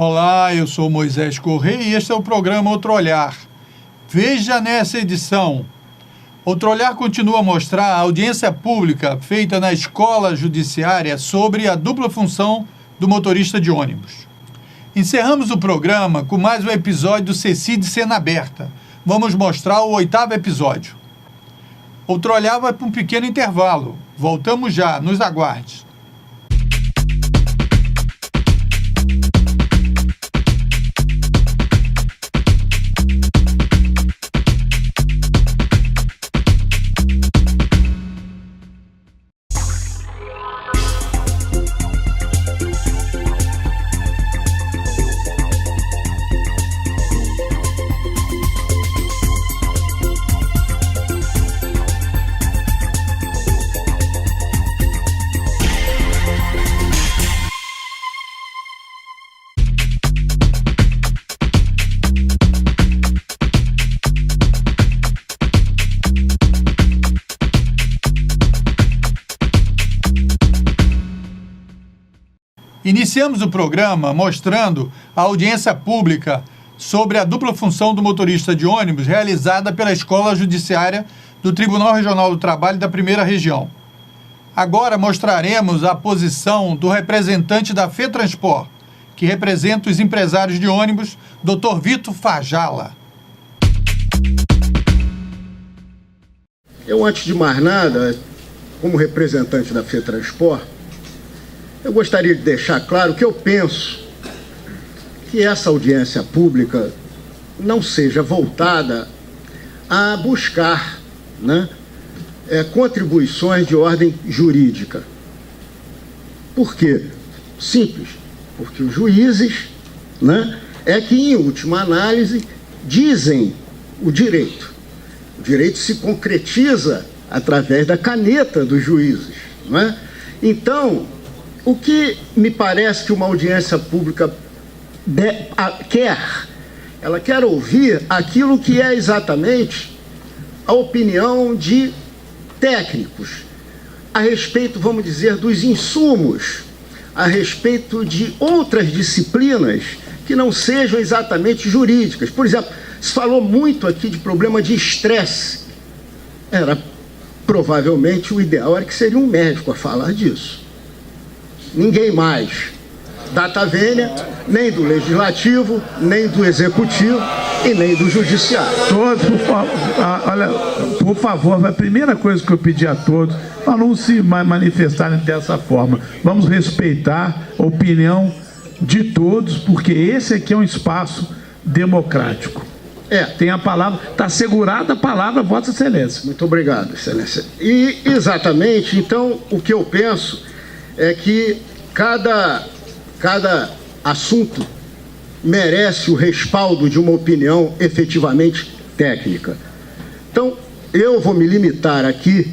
Olá, eu sou Moisés Correia e este é o programa Outro Olhar. Veja nessa edição. Outro Olhar continua a mostrar a audiência pública feita na escola judiciária sobre a dupla função do motorista de ônibus. Encerramos o programa com mais um episódio do Ceci de Cena Aberta. Vamos mostrar o 8º episódio. Outro Olhar vai para um pequeno intervalo. Voltamos já, nos aguarde. Iniciamos o programa mostrando a audiência pública sobre a dupla função do motorista de ônibus realizada pela Escola Judiciária do Tribunal Regional do Trabalho da Primeira Região. Agora mostraremos a posição do representante da FETranspor, que representa os empresários de ônibus, Dr. Vitor Fajala. Eu, antes de mais nada, como representante da FETranspor, eu gostaria de deixar claro que eu penso que essa audiência pública não seja voltada a buscar, contribuições de ordem jurídica. Por quê? Simples. Porque os juízes, é que, em última análise, dizem o direito. O direito se concretiza através da caneta dos juízes, Então, o que me parece que uma audiência pública quer? Ela quer ouvir aquilo que é exatamente a opinião de técnicos a respeito, vamos dizer, dos insumos, a respeito de outras disciplinas que não sejam exatamente jurídicas. Por exemplo, se falou muito aqui de problema de estresse. Provavelmente o ideal era que seria um médico a falar disso. Ninguém mais, data vênia, nem do Legislativo, nem do Executivo e nem do Judiciário. Todos, por favor, a primeira coisa que eu pedi a todos, para não se manifestarem dessa forma, vamos respeitar a opinião de todos, porque esse aqui é um espaço democrático. Tem a palavra, está assegurada a palavra, Vossa Excelência. Muito obrigado, Excelência. E, exatamente, então, o que eu penso é que cada assunto merece o respaldo de uma opinião efetivamente técnica. Então, eu vou me limitar aqui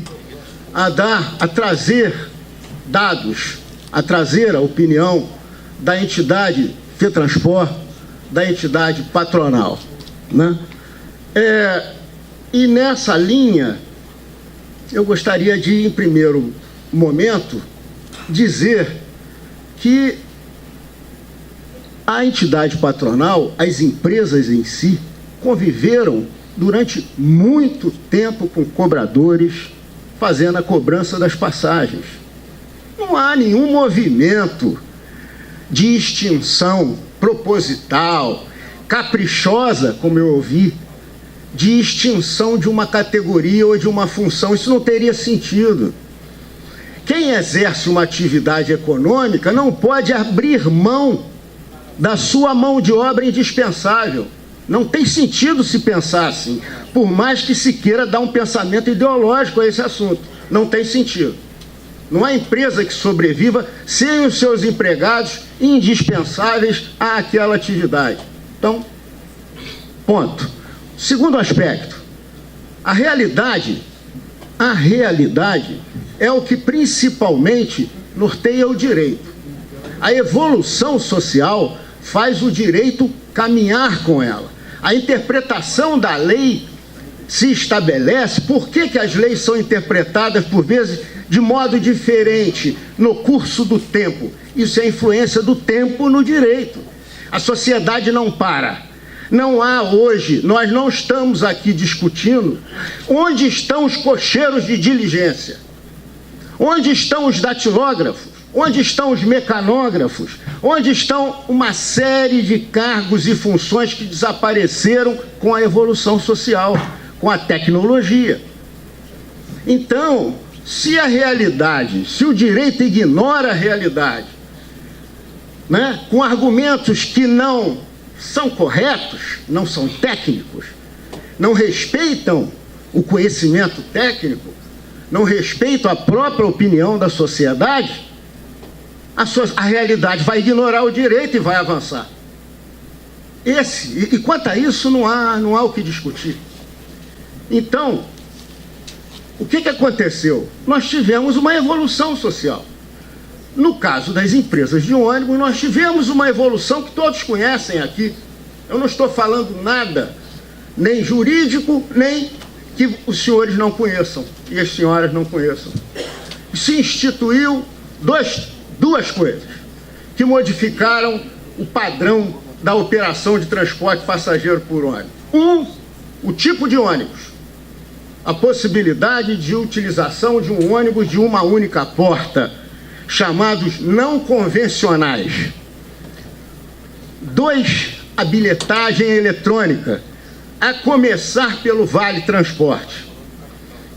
a trazer dados, a trazer a opinião da entidade FETranspor, da entidade patronal, E nessa linha, eu gostaria de, em primeiro momento, dizer que a entidade patronal, as empresas em si, conviveram durante muito tempo com cobradores fazendo a cobrança das passagens. Não há nenhum movimento de extinção proposital, caprichosa, como eu ouvi, de extinção de uma categoria ou de uma função. Isso não teria sentido. Quem exerce uma atividade econômica não pode abrir mão da sua mão de obra indispensável. Não tem sentido se pensar assim, por mais que se queira dar um pensamento ideológico a esse assunto. Não tem sentido. Não há empresa que sobreviva sem os seus empregados indispensáveis àquela atividade. Então, ponto. Segundo aspecto, a realidade é o que principalmente norteia o direito. A evolução social faz o direito caminhar com ela. A interpretação da lei se estabelece. Por que as leis são interpretadas, por vezes, de modo diferente no curso do tempo? Isso é a influência do tempo no direito. A sociedade não para. Não há hoje, nós não estamos aqui discutindo onde estão os cocheiros de diligência, onde estão os datilógrafos, onde estão os mecanógrafos, onde estão uma série de cargos e funções que desapareceram com a evolução social, com a tecnologia. Então, se a realidade, se o direito ignora a realidade, né, com argumentos que não são corretos, não são técnicos, não respeitam o conhecimento técnico, não respeitam a própria opinião da sociedade, a realidade vai ignorar o direito e vai avançar. E quanto a isso, não há o que discutir. Então, o que aconteceu? Nós tivemos uma evolução social. No caso das empresas de ônibus, nós tivemos uma evolução que todos conhecem aqui. Eu não estou falando nada, nem jurídico, nem que os senhores não conheçam e as senhoras não conheçam. Se instituiu duas coisas que modificaram o padrão da operação de transporte passageiro por ônibus. O tipo de ônibus. A possibilidade de utilização de um ônibus de uma única porta, chamados não convencionais. 2, a bilhetagem eletrônica, a começar pelo Vale Transporte,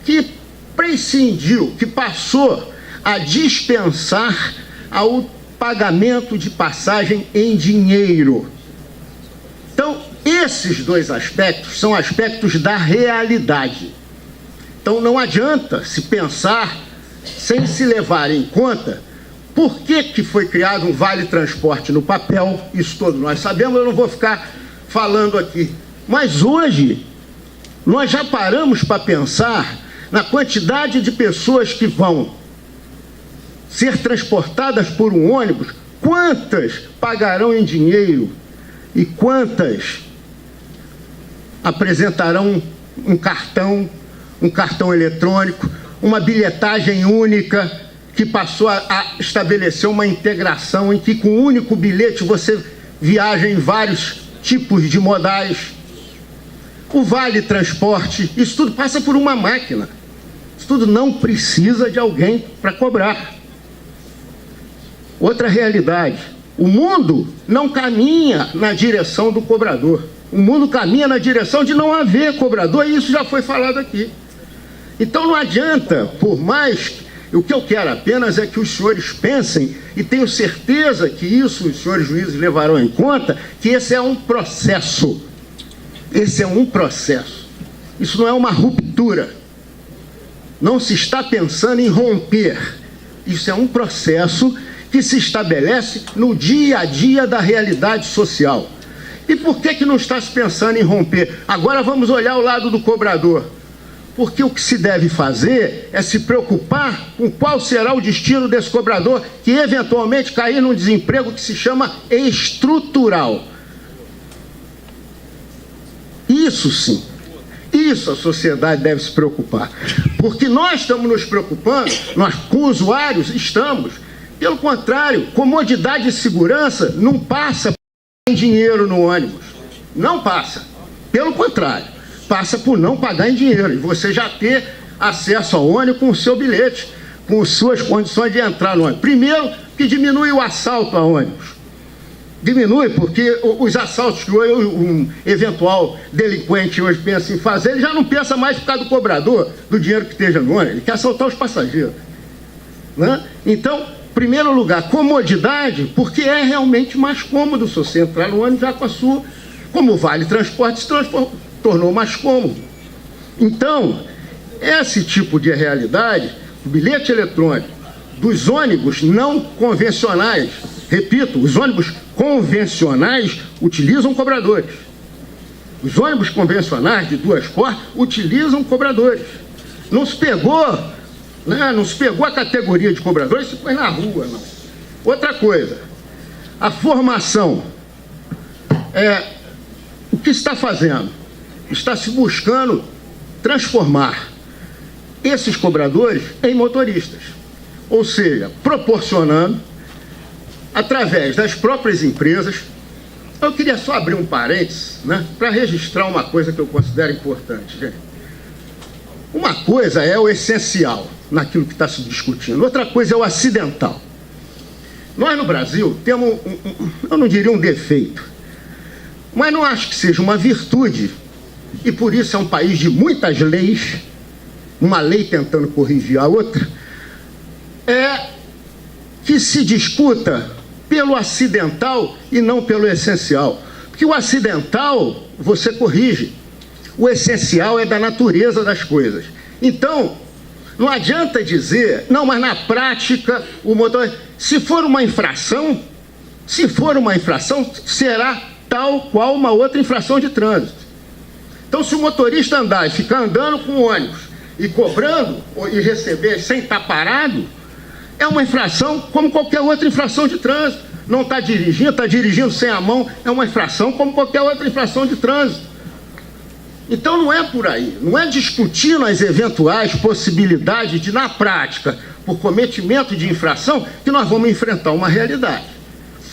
que prescindiu, que passou a dispensar ao pagamento de passagem em dinheiro. Então, esses 2 aspectos são aspectos da realidade. Então, não adianta se pensar sem se levar em conta por que foi criado um Vale Transporte no papel. Isso todos nós sabemos, eu não vou ficar falando aqui. Mas hoje, nós já paramos para pensar na quantidade de pessoas que vão ser transportadas por um ônibus, quantas pagarão em dinheiro e quantas apresentarão um cartão eletrônico, uma bilhetagem única que passou a estabelecer uma integração em que com um único bilhete você viaja em vários tipos de modais. O Vale Transporte, isso tudo passa por uma máquina. Isso tudo não precisa de alguém para cobrar. Outra realidade, o mundo não caminha na direção do cobrador. O mundo caminha na direção de não haver cobrador, e isso já foi falado aqui. Então não adianta, por mais... O que eu quero apenas é que os senhores pensem, e tenho certeza que isso os senhores juízes levarão em conta, que esse é um processo. Esse é um processo. Isso não é uma ruptura. Não se está pensando em romper. Isso é um processo que se estabelece no dia a dia da realidade social. E por que não está se pensando em romper? Agora vamos olhar o lado do cobrador. Porque o que se deve fazer é se preocupar com qual será o destino desse cobrador que eventualmente cair num desemprego que se chama estrutural. Isso sim, isso a sociedade deve se preocupar. Porque nós estamos nos preocupando, nós com usuários estamos. Pelo contrário, comodidade e segurança não passa por dinheiro no ônibus. Não passa. Pelo contrário. Passa por não pagar em dinheiro, e você já ter acesso ao ônibus com o seu bilhete, com as suas condições de entrar no ônibus. Primeiro, que diminui o assalto a ônibus. Diminui porque os assaltos que um eventual delinquente hoje pensa em fazer, ele já não pensa mais por causa do cobrador, do dinheiro que esteja no ônibus, ele quer assaltar os passageiros. Né? Então, em primeiro lugar, comodidade, porque é realmente mais cômodo se você entrar no ônibus já com a sua, como o Vale Transporte se tornou mais cômodo. Então, esse tipo de realidade, o bilhete eletrônico dos ônibus não convencionais, repito, os ônibus convencionais utilizam cobradores. Os ônibus convencionais de 2 portas utilizam cobradores. Não se pegou, né, não se pegou a categoria de cobradores e se põe na rua, não. Outra coisa, a formação. O que está fazendo? Está se buscando transformar esses cobradores em motoristas. Ou seja, proporcionando, através das próprias empresas, Eu queria só abrir um parênteses, né, para registrar uma coisa que eu considero importante, gente. Uma coisa é o essencial naquilo que está se discutindo, outra coisa é o acidental. Nós no Brasil temos, eu não diria um defeito, mas não acho que seja uma virtude, e por isso é um país de muitas leis, uma lei tentando corrigir a outra, é que se discuta pelo acidental e não pelo essencial. Porque o acidental você corrige, o essencial é da natureza das coisas. Então, não adianta dizer, não, mas na prática o motor, se for uma infração, será tal qual uma outra infração de trânsito. Então, se o motorista andar e ficar andando com o ônibus e cobrando e receber sem estar parado, é uma infração como qualquer outra infração de trânsito. Não está dirigindo sem a mão, é uma infração como qualquer outra infração de trânsito. Então não é por aí, não é discutindo as eventuais possibilidades de, na prática, por cometimento de infração, que nós vamos enfrentar uma realidade,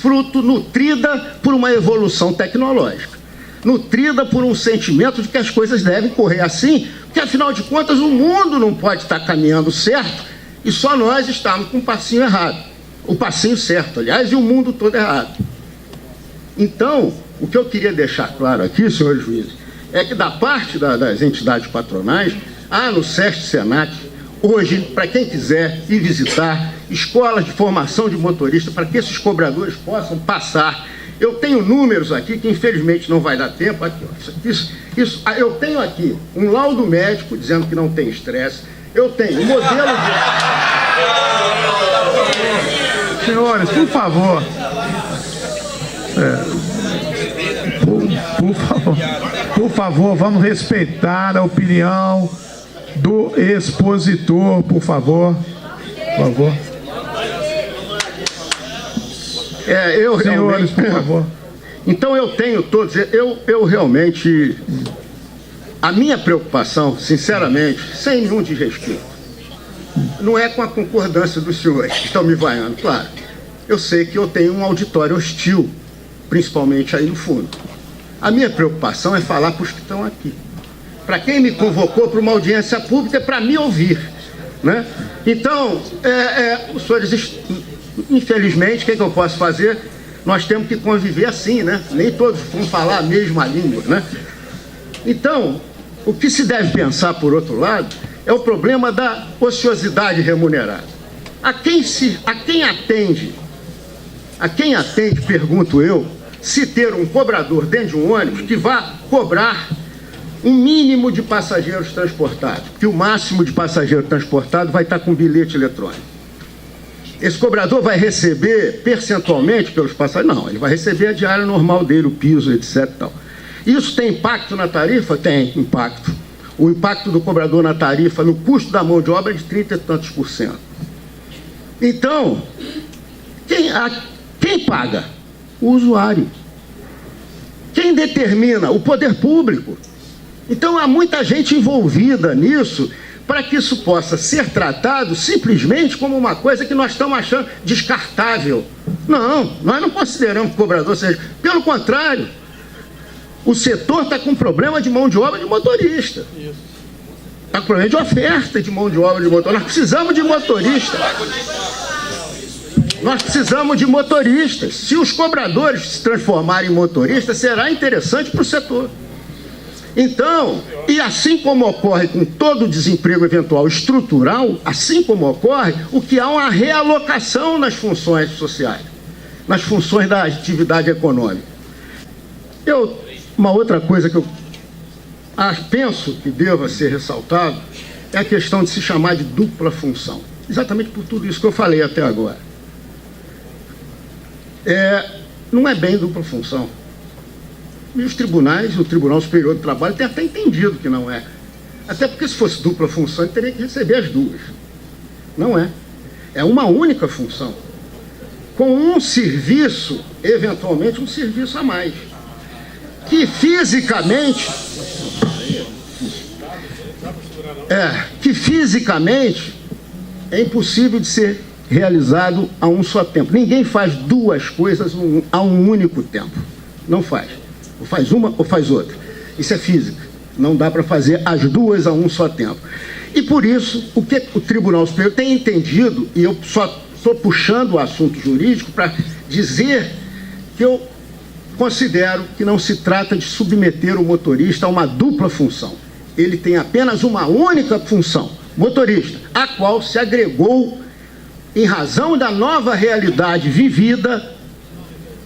fruto nutrida por uma evolução tecnológica, nutrida por um sentimento de que as coisas devem correr assim, porque afinal de contas o mundo não pode estar caminhando certo, e só nós estamos com o passinho errado. O passinho certo, aliás, e o mundo todo errado. Então, o que eu queria deixar claro aqui, senhores juízes, é que da parte das entidades patronais, há no SESC Senac, hoje, para quem quiser ir visitar, escolas de formação de motorista, para que esses cobradores possam passar. Eu tenho números aqui, que infelizmente não vai dar tempo. Aqui, ó, eu tenho aqui um laudo médico dizendo que não tem estresse. Eu tenho um modelo de... Senhores, por favor. Por favor, vamos respeitar a opinião do expositor, por favor. Por favor. Senhores, por favor. Então eu tenho todos... Eu realmente... A minha preocupação, sinceramente, sem nenhum desrespeito, não é com a concordância dos senhores que estão me vaiando, claro. Eu sei que eu tenho um auditório hostil, principalmente aí no fundo. A minha preocupação é falar para os que estão aqui. Para quem me convocou para uma audiência pública é para me ouvir, né? Então, os senhores, infelizmente, o que eu posso fazer? Nós temos que conviver assim, né? Nem todos vão falar a mesma língua, né? Então, o que se deve pensar, por outro lado, é o problema da ociosidade remunerada. A quem atende, pergunto eu, se ter um cobrador dentro de um ônibus que vá cobrar um mínimo de passageiros transportados, porque o máximo de passageiro transportado vai estar com bilhete eletrônico. Esse cobrador vai receber percentualmente pelos passageiros? Não, ele vai receber a diária normal dele, o piso, etc. Tal. Isso tem impacto na tarifa? Tem impacto. O impacto do cobrador na tarifa, no custo da mão de obra, é de 30 e tantos %. Então, quem paga? O usuário. Quem determina? O poder público. Então, há muita gente envolvida nisso para que isso possa ser tratado simplesmente como uma coisa que nós estamos achando descartável. Não, nós não consideramos que o cobrador seja... Pelo contrário, o setor está com problema de mão de obra de motorista. Está com problema de oferta de mão de obra de motorista. Nós precisamos de motorista. Nós precisamos de motoristas. Se os cobradores se transformarem em motoristas, será interessante para o setor. Então, e assim como ocorre com todo o desemprego eventual estrutural, assim como ocorre, o que há uma realocação nas funções sociais, nas funções da atividade econômica. Uma outra coisa que eu penso que deva ser ressaltado é a questão de se chamar de dupla função. Exatamente por tudo isso que eu falei até agora. Não é bem dupla função. E os tribunais, o Tribunal Superior do Trabalho tem até entendido que não é. Até porque se fosse dupla função, ele teria que receber as duas. Não é. É uma única função. Com um serviço, eventualmente um serviço a mais. Que fisicamente é impossível de ser realizado a um só tempo. Ninguém faz duas coisas a um único tempo. Não faz. Ou faz uma ou faz outra. Isso é física. Não dá para fazer as duas a um só tempo. E por isso, o que o Tribunal Superior tem entendido, e eu só estou puxando o assunto jurídico para dizer que eu considero que não se trata de submeter o motorista a uma dupla função. Ele tem apenas uma única função, motorista, a qual se agregou, em razão da nova realidade vivida,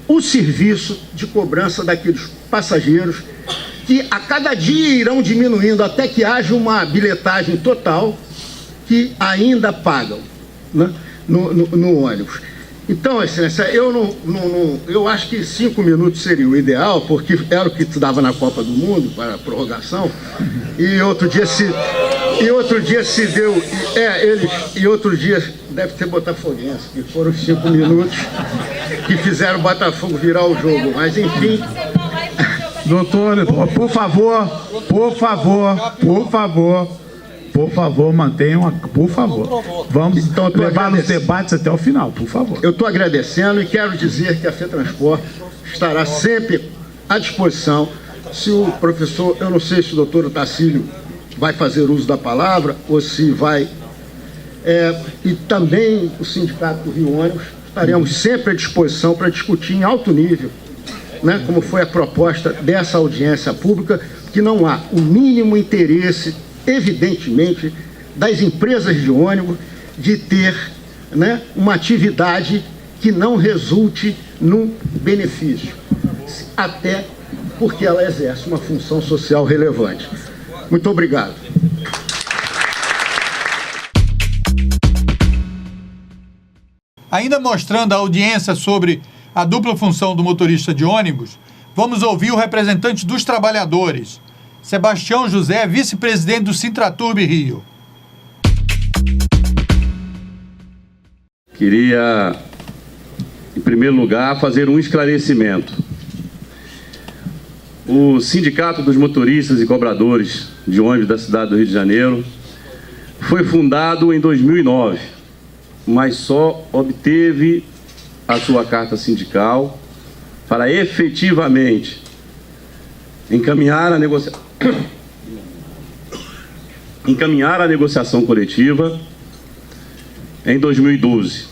o serviço de cobrança daqueles passageiros que a cada dia irão diminuindo até que haja uma bilhetagem total que ainda pagam, né, no ônibus. Então, Excelência, eu acho que 5 minutos seria o ideal, porque era o que dava na Copa do Mundo para a prorrogação, e outro dia se deu, e outro dia deve ter Botafoguense, que foram os 5 minutos que fizeram o Botafogo virar o jogo, mas enfim. Doutor, por favor, mantenham, por favor. Vamos então levar os debates até o final, por favor. Eu estou agradecendo e quero dizer que a FETransport estará sempre à disposição. Se o professor, eu não sei se o doutor Otacílio vai fazer uso da palavra ou se vai... e também o Sindicato do Rio Ônibus, estaremos sempre à disposição para discutir em alto nível, né, como foi a proposta dessa audiência pública, que não há o mínimo interesse, evidentemente, das empresas de ônibus de ter, né, uma atividade que não resulte num benefício, até porque ela exerce uma função social relevante. Muito obrigado. Ainda mostrando a audiência sobre a dupla função do motorista de ônibus, vamos ouvir o representante dos trabalhadores, Sebastião José, vice-presidente do Sintraturb Rio. Queria, em primeiro lugar, fazer um esclarecimento. O Sindicato dos Motoristas e Cobradores de Ônibus da cidade do Rio de Janeiro foi fundado em 2009, mas só obteve a sua carta sindical para efetivamente encaminhar a negociação coletiva em 2012.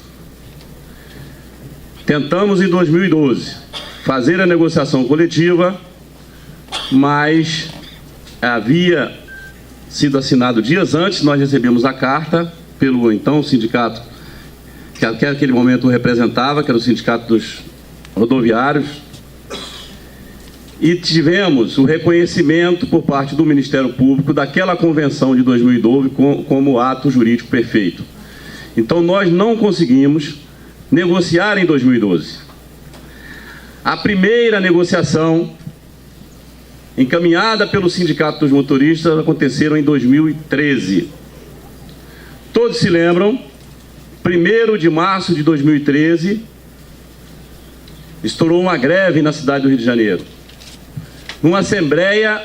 Tentamos em 2012 fazer a negociação coletiva, mas havia sido assinado dias antes, nós recebemos a carta pelo então sindicato que naquele momento representava, que era o Sindicato dos Rodoviários, e tivemos o reconhecimento por parte do Ministério Público daquela convenção de 2012 como ato jurídico perfeito. Então nós não conseguimos negociar em 2012. A primeira negociação encaminhada pelo Sindicato dos Motoristas aconteceram em 2013. Todos se lembram, 1º de março de 2013, estourou uma greve na cidade do Rio de Janeiro. Numa assembleia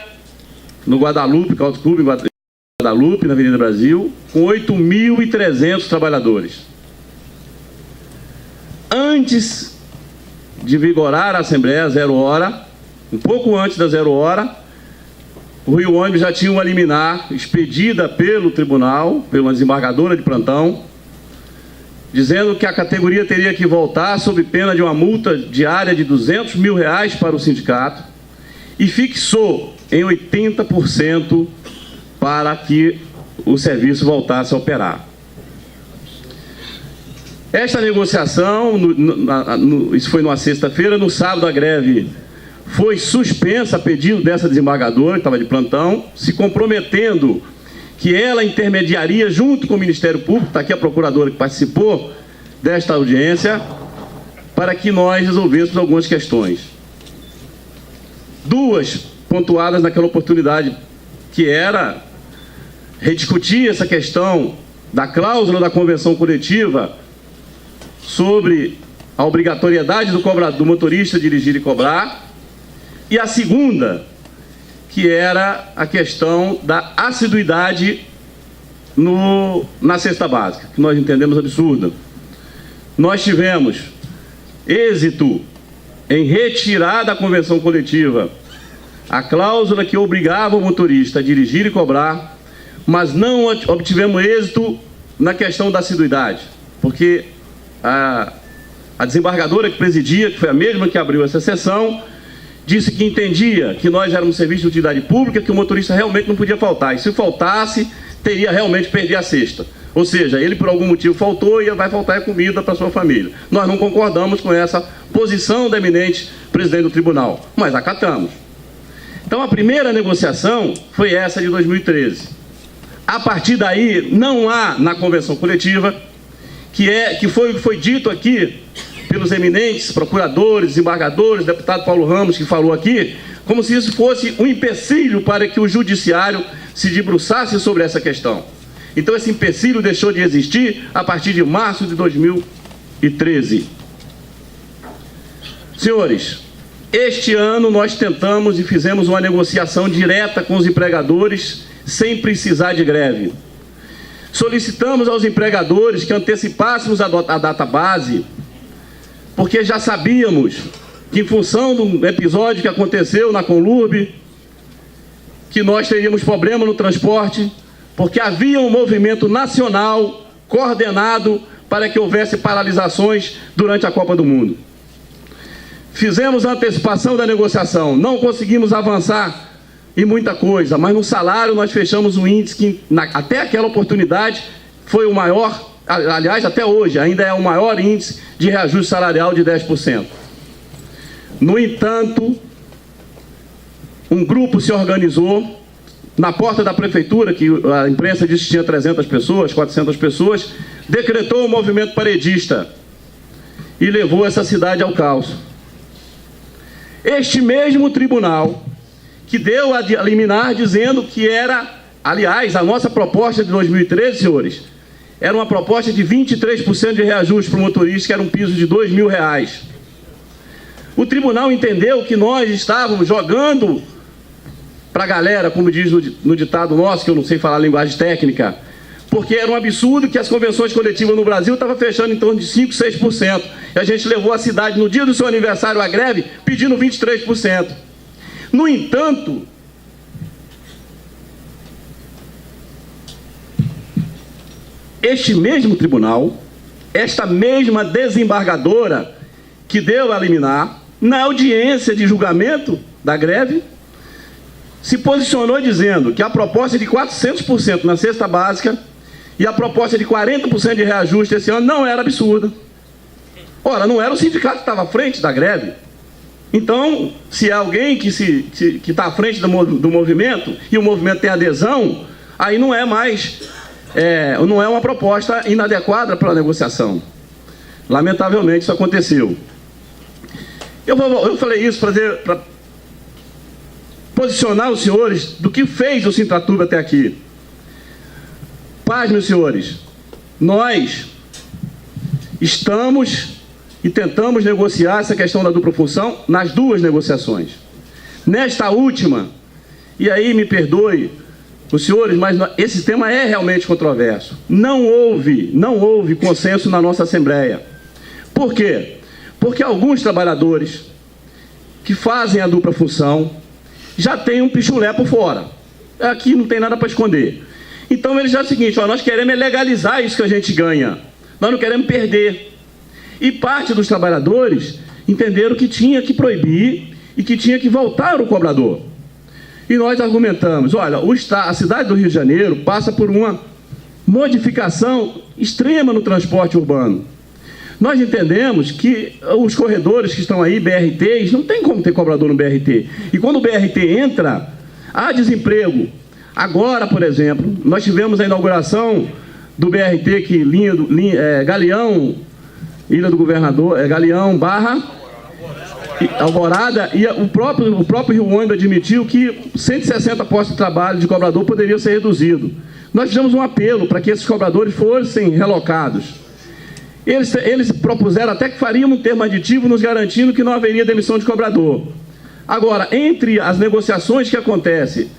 no Guadalupe, Auto Clube Guadalupe, na Avenida Brasil, com 8.300 trabalhadores. Antes de vigorar a assembleia, 0 hora, um pouco antes da 0 hora, o Rio Ônibus já tinha uma liminar expedida pelo tribunal, pela desembargadora de plantão, dizendo que a categoria teria que voltar sob pena de uma multa diária de R$200 mil para o sindicato e fixou em 80% para que o serviço voltasse a operar. Esta negociação, isso foi numa sexta-feira, no sábado a greve foi suspensa a pedido dessa desembargadora, que estava de plantão, se comprometendo que ela intermediaria junto com o Ministério Público, está aqui a procuradora que participou desta audiência, para que nós resolvêssemos algumas questões. 2 pontuadas naquela oportunidade, que era rediscutir essa questão da cláusula da convenção coletiva sobre a obrigatoriedade do motorista dirigir e cobrar, e a segunda, que era a questão da assiduidade na cesta básica, que nós entendemos absurda. Nós tivemos êxito em retirar da convenção coletiva a cláusula que obrigava o motorista a dirigir e cobrar, mas não obtivemos êxito na questão da assiduidade, porque a desembargadora que presidia, que foi a mesma que abriu essa sessão, disse que entendia que nós éramos serviço de utilidade pública, que o motorista realmente não podia faltar, e se faltasse, teria realmente perder a cesta. Ou seja, ele por algum motivo faltou e vai faltar comida para sua família. Nós não concordamos com essa posição da eminente presidente do tribunal, mas acatamos. Então a primeira negociação foi essa de 2013. A partir daí, não há na convenção coletiva, que foi dito aqui pelos eminentes procuradores, desembargadores, deputado Paulo Ramos, que falou aqui, como se isso fosse um empecilho para que o judiciário se debruçasse sobre essa questão. Então esse empecilho deixou de existir a partir de março de 2013. Senhores, este ano nós tentamos e fizemos uma negociação direta com os empregadores sem precisar de greve. Solicitamos aos empregadores que antecipássemos a data base, porque já sabíamos que, em função do episódio que aconteceu na Conlurb, que nós teríamos problema no transporte, porque havia um movimento nacional coordenado para que houvesse paralisações durante a Copa do Mundo. Fizemos a antecipação da negociação, não conseguimos avançar em muita coisa, mas no salário nós fechamos um índice que, até aquela oportunidade, foi o maior, aliás, até hoje, ainda é o maior índice de reajuste salarial de 10%. No entanto, um grupo se organizou na porta da prefeitura, que a imprensa disse que tinha 300 pessoas, 400 pessoas, decretou um movimento paredista e levou essa cidade ao caos. Este mesmo tribunal que deu a liminar dizendo que era, aliás, a nossa proposta de 2013, senhores, era uma proposta de 23% de reajuste para o motorista, que era um piso de R$2.000. O tribunal entendeu que nós estávamos jogando para a galera, como diz no ditado nosso, que eu não sei falar a linguagem técnica, porque era um absurdo que as convenções coletivas no Brasil estavam fechando em torno de 5%, 6%. E a gente levou a cidade, no dia do seu aniversário, à greve, pedindo 23%. No entanto, este mesmo tribunal, esta mesma desembargadora que deu a liminar, na audiência de julgamento da greve, se posicionou dizendo que a proposta de 400% na cesta básica e a proposta de 40% de reajuste esse ano não era absurda. Ora, não era o sindicato que estava à frente da greve. Então, se é alguém que está à frente do movimento e o movimento tem adesão, aí não é mais, não é uma proposta inadequada para a negociação. Lamentavelmente isso aconteceu. Eu falei isso para posicionar os senhores do que fez o Sintratuba até aqui. Paz, meus senhores, nós estamos e tentamos negociar essa questão da dupla função nas duas negociações. Nesta última, e aí me perdoe os senhores, mas esse tema é realmente controverso. Não houve consenso na nossa Assembleia. Por quê? Porque alguns trabalhadores que fazem a dupla função já têm um pichulé por fora. Aqui não tem nada para esconder. Então eles já é o seguinte, nós queremos legalizar isso que a gente ganha. Nós não queremos perder. E parte dos trabalhadores entenderam que tinha que proibir e que tinha que voltar o cobrador. E nós argumentamos, olha, a cidade do Rio de Janeiro passa por uma modificação extrema no transporte urbano. Nós entendemos que os corredores que estão aí, BRTs, não tem como ter cobrador no BRT. E quando o BRT entra, há desemprego. Agora, por exemplo, nós tivemos a inauguração do BRT, Galeão, Ilha do Governador, Galeão, Alvorada, e o próprio Rio Ônibus admitiu que 160 postos de trabalho de cobrador poderiam ser reduzidos. Nós fizemos um apelo para que esses cobradores fossem relocados. Eles propuseram até que fariam um termo aditivo nos garantindo que não haveria demissão de cobrador. Agora, entre as negociações que acontecem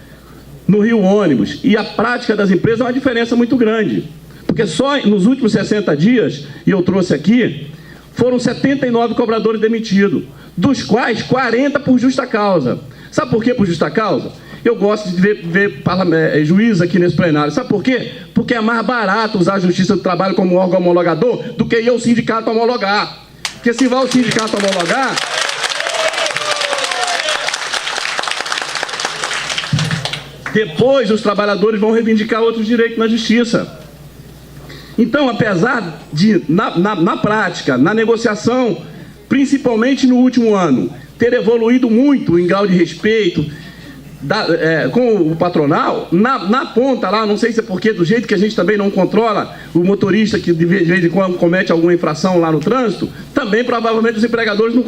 no Rio Ônibus e a prática das empresas, há uma diferença muito grande. Porque só nos últimos 60 dias, e eu trouxe aqui, foram 79 cobradores demitidos. dos quais 40 por justa causa. Sabe por que por justa causa? Eu gosto de ver juiz aqui nesse plenário. Sabe por quê? Porque é mais barato usar a Justiça do Trabalho como órgão homologador do que ir ao sindicato homologar. Porque se vai ao sindicato homologar, depois os trabalhadores vão reivindicar outros direitos na Justiça. Então, apesar de, na prática, na negociação, principalmente no último ano, ter evoluído muito em grau de respeito com o patronal, na ponta lá, não sei se é porque do jeito que a gente também não controla o motorista que de vez em quando comete alguma infração lá no trânsito, também provavelmente os empregadores não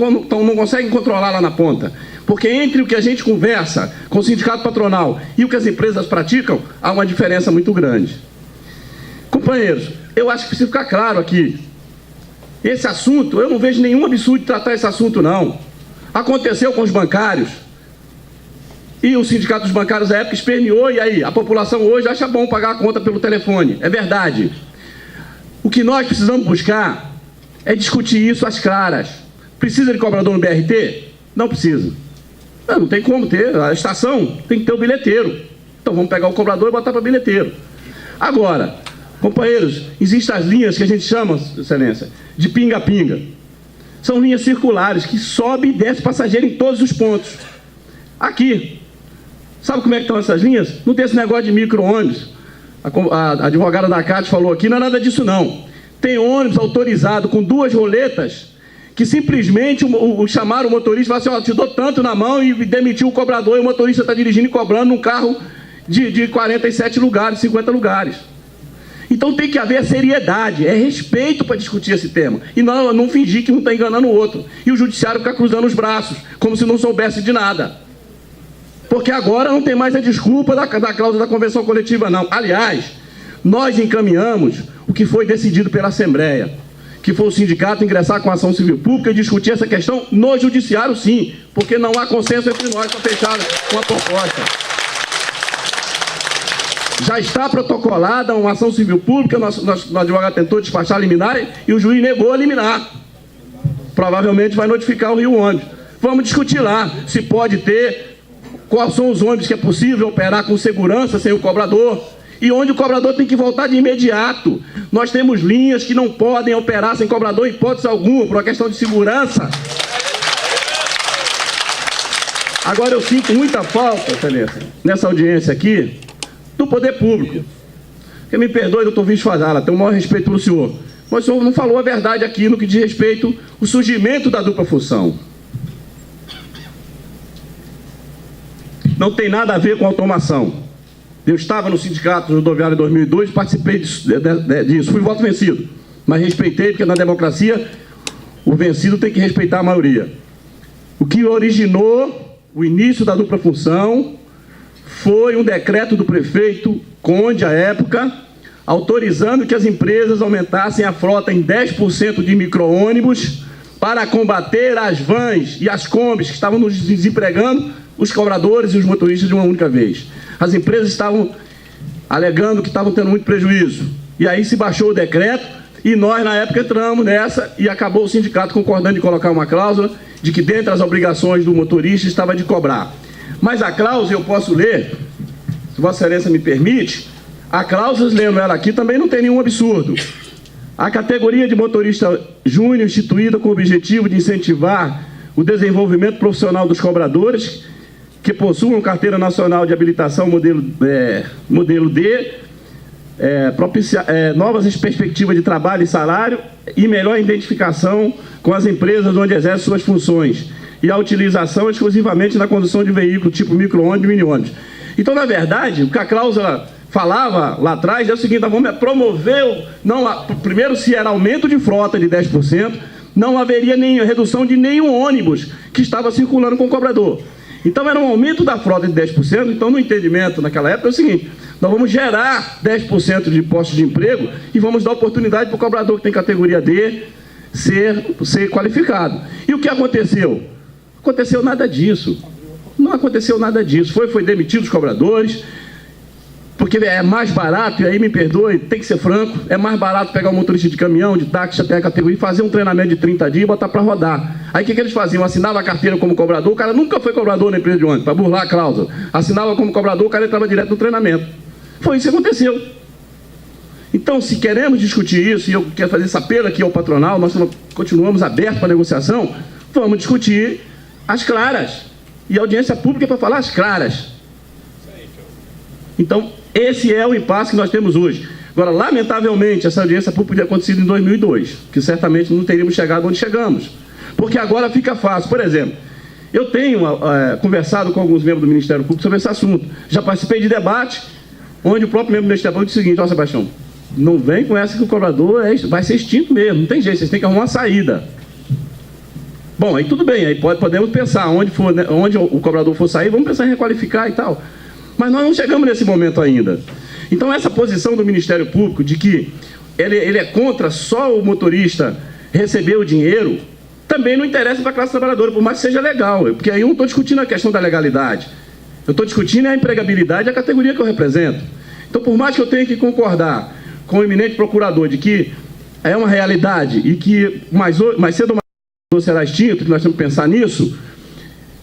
conseguem controlar lá na ponta. Porque entre o que a gente conversa com o sindicato patronal e o que as empresas praticam, há uma diferença muito grande. Companheiros, eu acho que precisa ficar claro aqui. Esse assunto, eu não vejo nenhum absurdo de tratar esse assunto, não. Aconteceu com os bancários. E o sindicato dos bancários à época esperneou, e aí? A população hoje acha bom pagar a conta pelo telefone. É verdade. O que nós precisamos buscar é discutir isso às claras. Precisa de cobrador no BRT? Não precisa. Não tem como ter. A estação tem que ter o bilheteiro. Então vamos pegar o cobrador e botar para bilheteiro. Agora, companheiros, existem as linhas que a gente chama, Excelência, de pinga-pinga. São linhas circulares que sobe e desce passageiro em todos os pontos. Aqui. Sabe como é que estão essas linhas? Não tem esse negócio de micro-ônibus. A advogada da CAT falou aqui, não é nada disso não. Tem ônibus autorizado com 2 roletas que simplesmente chamaram o motorista e falaram assim, ó, te dou tanto na mão, e demitiu o cobrador, e o motorista está dirigindo e cobrando num carro de 47 lugares, 50 lugares. Então tem que haver seriedade, é respeito para discutir esse tema. E não fingir que um está enganando o outro. E o judiciário ficar cruzando os braços, como se não soubesse de nada. Porque agora não tem mais a desculpa da cláusula da convenção coletiva, não. Aliás, nós encaminhamos o que foi decidido pela Assembleia, que foi o sindicato ingressar com a ação civil pública e discutir essa questão no judiciário, sim, porque não há consenso entre nós para fechar uma proposta. Já está protocolada uma ação civil pública, nosso advogado tentou despachar a liminar e o juiz negou a liminar. Provavelmente vai notificar o Rio Ônibus. Vamos discutir lá se pode ter, quais são os ônibus que é possível operar com segurança sem o cobrador, e onde o cobrador tem que voltar de imediato. Nós temos linhas que não podem operar sem cobrador, em hipótese alguma, por uma questão de segurança. Agora eu sinto muita falta, Excelência, nessa audiência aqui, do poder público. Porque me perdoe, doutor Vício Fazala, tenho o maior respeito pelo senhor, mas o senhor não falou a verdade aqui no que diz respeito ao surgimento da dupla função. Não tem nada a ver com automação. Eu estava no sindicato rodoviário em 2002, participei disso, fui voto vencido, mas respeitei, porque na democracia o vencido tem que respeitar a maioria. O que originou o início da dupla função foi um decreto do prefeito Conde, à época, autorizando que as empresas aumentassem a frota em 10% de micro-ônibus para combater as vans e as combis que estavam nos desempregando os cobradores e os motoristas de uma única vez. As empresas estavam alegando que estavam tendo muito prejuízo. E aí se baixou o decreto e nós, na época, entramos nessa e acabou o sindicato concordando em colocar uma cláusula de que, dentre as obrigações do motorista, estava de cobrar. Mas a cláusula, eu posso ler, se Vossa Excelência me permite, a cláusula, lendo ela aqui, também não tem nenhum absurdo. A categoria de motorista júnior, instituída com o objetivo de incentivar o desenvolvimento profissional dos cobradores, que possuam carteira nacional de habilitação modelo D, propiciar novas perspectivas de trabalho e salário e melhor identificação com as empresas onde exercem suas funções, e a utilização exclusivamente na condução de veículo tipo micro-ônibus e mini-ônibus. Então, na verdade, o que a cláusula falava lá atrás é o seguinte: vamos promover, primeiro, se era aumento de frota de 10%, não haveria redução de nenhum ônibus que estava circulando com o cobrador. Então era um aumento da frota de 10%, então no entendimento naquela época é o seguinte: nós vamos gerar 10% de postos de emprego e vamos dar oportunidade para o cobrador que tem categoria D ser qualificado. E o que aconteceu? Aconteceu nada disso. Não aconteceu nada disso. Foi demitido os cobradores, porque é mais barato, e aí me perdoe, tem que ser franco, é mais barato pegar um motorista de caminhão, de táxi, até a categoria, e fazer um treinamento de 30 dias e botar para rodar. Aí o que eles faziam? Assinava a carteira como cobrador, o cara nunca foi cobrador na empresa de ônibus, para burlar a cláusula. Assinava como cobrador, o cara entrava direto no treinamento. Foi isso que aconteceu. Então, se queremos discutir isso, e eu quero fazer esse apelo aqui ao patronal, nós continuamos abertos para negociação, vamos discutir as claras. E a audiência pública é para falar as claras. Então, esse é o impasse que nós temos hoje. Agora, lamentavelmente, essa audiência pública teria acontecido em 2002, que certamente não teríamos chegado onde chegamos. Porque agora fica fácil. Por exemplo, eu tenho conversado com alguns membros do Ministério Público sobre esse assunto. Já participei de debate, onde o próprio membro do Ministério Público disse o seguinte: ó, Sebastião, não vem com essa que o cobrador vai ser extinto mesmo, não tem jeito, vocês têm que arrumar uma saída. Bom, aí tudo bem, aí podemos pensar onde o cobrador for sair, vamos pensar em requalificar e tal. Mas nós não chegamos nesse momento ainda. Então essa posição do Ministério Público de que ele é contra só o motorista receber o dinheiro, também não interessa para a classe trabalhadora, por mais que seja legal, porque aí eu não estou discutindo a questão da legalidade. Eu estou discutindo a empregabilidade e a categoria que eu represento. Então, por mais que eu tenha que concordar com o eminente procurador de que é uma realidade e que mais cedo ou mais tarde será extinto, que nós temos que pensar nisso,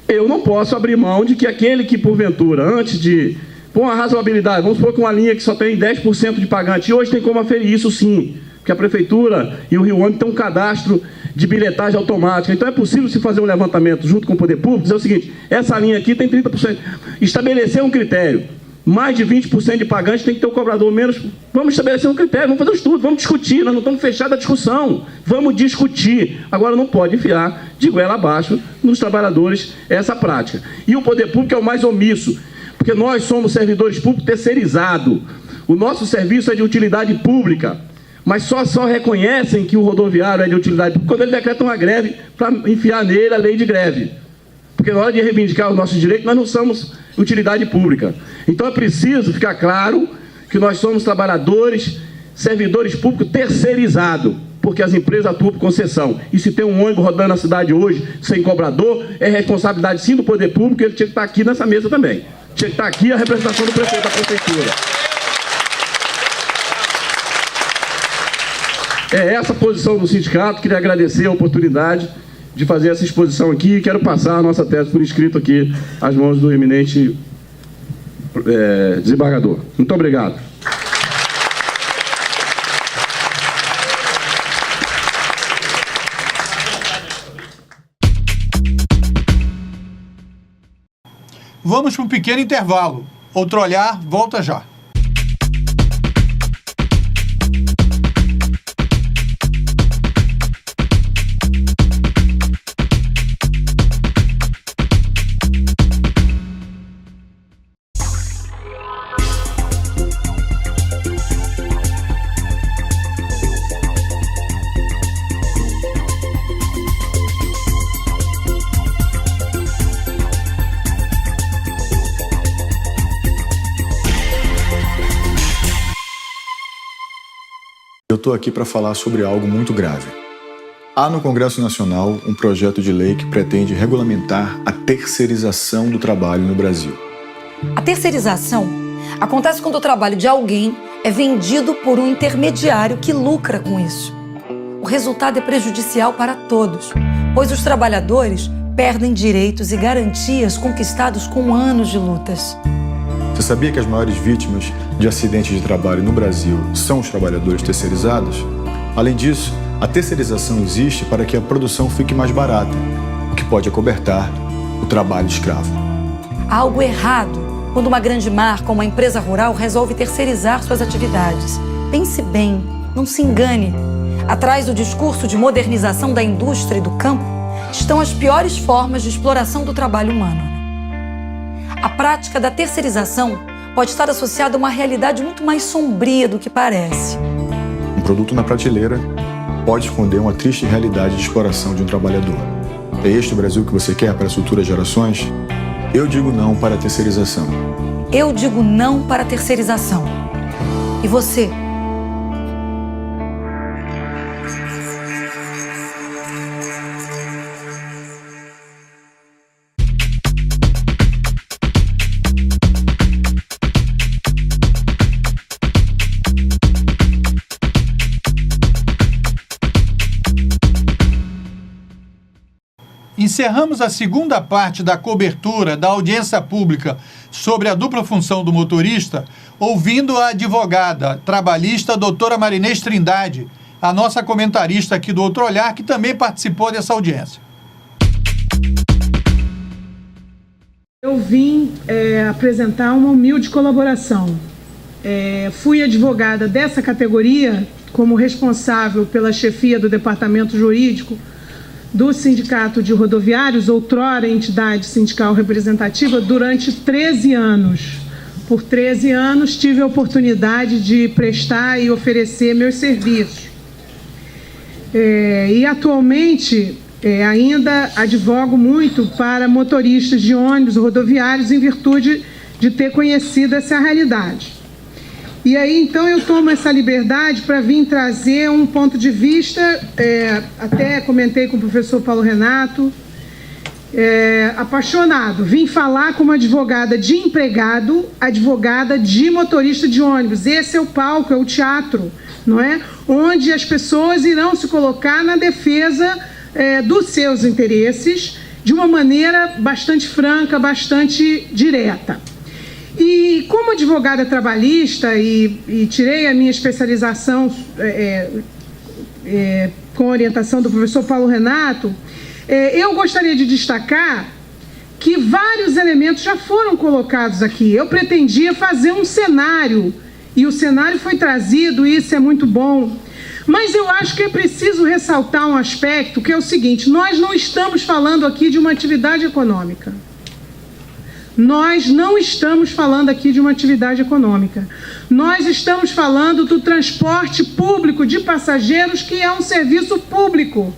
eu não posso abrir mão de que aquele que, porventura, antes de pôr uma razoabilidade, vamos supor que uma linha que só tem 10% de pagante, e hoje tem como aferir isso sim, porque a Prefeitura e o Rio Ônibus têm um cadastro de bilhetagem automática. Então é possível se fazer um levantamento junto com o Poder Público, dizer o seguinte: essa linha aqui tem 30%. Estabelecer um critério. Mais de 20% de pagante tem que ter o cobrador menos. Vamos estabelecer um critério, vamos fazer um estudo, vamos discutir. Nós não estamos fechados à discussão. Vamos discutir. Agora não pode enfiar de goela abaixo nos trabalhadores essa prática. E o Poder Público é o mais omisso, porque nós somos servidores públicos terceirizados. O nosso serviço é de utilidade pública, mas só reconhecem que o rodoviário é de utilidade pública quando ele decreta uma greve para enfiar nele a lei de greve. Porque na hora de reivindicar os nossos direitos, nós não somos utilidade pública. Então é preciso ficar claro que nós somos trabalhadores, servidores públicos terceirizados, porque as empresas atuam por concessão. E se tem um ônibus rodando na cidade hoje sem cobrador, é responsabilidade sim do Poder Público, e ele tinha que estar aqui nessa mesa também. Tinha que estar aqui a representação do prefeito da prefeitura. É essa a posição do sindicato. Queria agradecer a oportunidade de fazer essa exposição aqui, e quero passar a nossa tese por escrito aqui às mãos do eminente desembargador. Muito obrigado. Vamos para um pequeno intervalo. Outro olhar, volta já. Eu estou aqui para falar sobre algo muito grave. Há no Congresso Nacional um projeto de lei que pretende regulamentar a terceirização do trabalho no Brasil. A terceirização acontece quando o trabalho de alguém é vendido por um intermediário que lucra com isso. O resultado é prejudicial para todos, pois os trabalhadores perdem direitos e garantias conquistados com anos de lutas. Você sabia que as maiores vítimas de acidentes de trabalho no Brasil são os trabalhadores terceirizados? Além disso, a terceirização existe para que a produção fique mais barata, o que pode acobertar o trabalho escravo. Há algo errado quando uma grande marca ou uma empresa rural resolve terceirizar suas atividades. Pense bem, não se engane. Atrás do discurso de modernização da indústria e do campo estão as piores formas de exploração do trabalho humano. A prática da terceirização pode estar associada a uma realidade muito mais sombria do que parece. Um produto na prateleira pode esconder uma triste realidade de exploração de um trabalhador. É este o Brasil que você quer para as futuras gerações? Eu digo não para a terceirização. Eu digo não para a terceirização. E você? encerramos a segunda parte da cobertura da audiência pública sobre a dupla função do motorista, ouvindo a advogada trabalhista doutora Marinês Trindade, a nossa comentarista aqui do Outro Olhar, que também participou dessa audiência. Eu vim apresentar uma humilde colaboração. Fui advogada dessa categoria como responsável pela chefia do departamento jurídico do Sindicato de Rodoviários, outrora entidade sindical representativa, durante 13 anos. Por 13 anos tive a oportunidade de prestar e oferecer meus serviços. E atualmente ainda advogo muito para motoristas de ônibus rodoviários em virtude de ter conhecido essa realidade. E aí, então, eu tomo essa liberdade para vir trazer um ponto de vista, até comentei com o professor Paulo Renato, apaixonado. Vim falar como advogada de empregado, advogada de motorista de ônibus. Esse é o palco, é o teatro, não é? Onde as pessoas irão se colocar na defesa dos seus interesses de uma maneira bastante franca, bastante direta. E como advogada trabalhista e tirei a minha especialização com orientação do professor Paulo Renato, eu gostaria de destacar que vários elementos já foram colocados aqui. Eu pretendia fazer um cenário, e o cenário foi trazido, e isso é muito bom. Mas eu acho que é preciso ressaltar um aspecto, que é o seguinte: nós não estamos falando aqui de uma atividade econômica. Nós não estamos falando aqui de uma atividade econômica. Nós estamos falando do transporte público de passageiros, que é um serviço público.